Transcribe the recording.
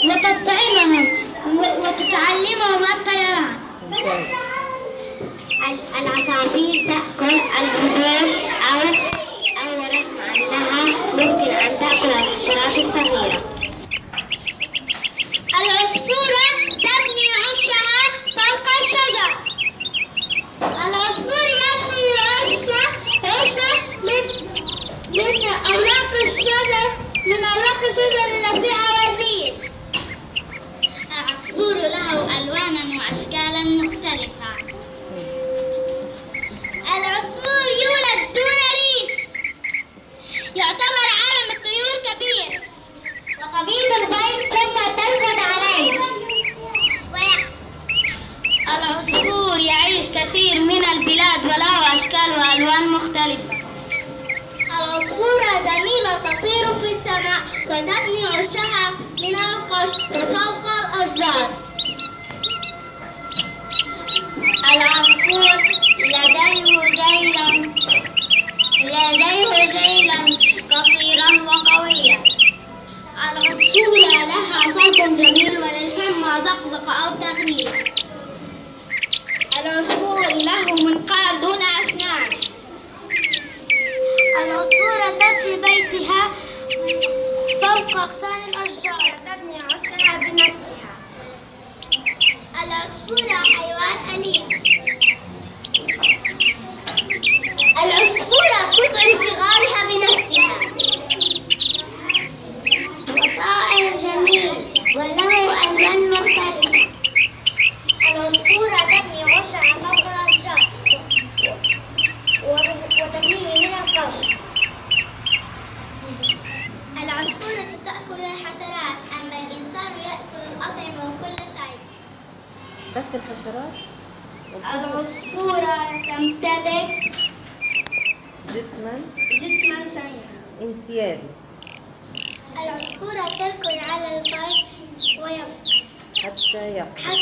وتطعمهم وتتعلمهم الطيران. العصافير تأكل البذور أو رغم أنها ممكن أن تأكل الحشرات الصغيرة. العصفورة تبني عشها فوق الشجر. العصفور يبني عشها من أوراق الشجر الرفيعة والريش. العصفور له ألوانا وأشكالا مختلفة. العصفور يولد دون ريش. يعتبر عالم الطيور كبير، وطبيب البيت كما تركض عليه. العصفور يعيش كثير من البلاد وله أشكال وألوان مختلفة. العصفورة جميلة تطير في السماء وتبني عشها من القش فوق الأشجار. العصفور لديه ذيلا قصيرا وقويا. العصفورة لها صوت جميل ويسمى زقزق أو تغنيد. العصفور له منقار دون أسنان. العصفورة تبني بيتها فوق أغصان الأشجار وتبني عشها بنفسها. العصفورة حيوان أليف. العصفورة تطعم صغارها بنفسها. وطائر جميل وله ألوان مختلفة. العصفورة تبني عشها فوق الأشجار وتبنيه من القش. العصفورة تأكل الحشرات، أما الإنسان يأكل الأطعمة وكل شيء. بس الحشرات؟ العصفورة تمتلك جسما سريعا انسيابي. العصفورة تركض على البيض ويبقى حتى يقفز.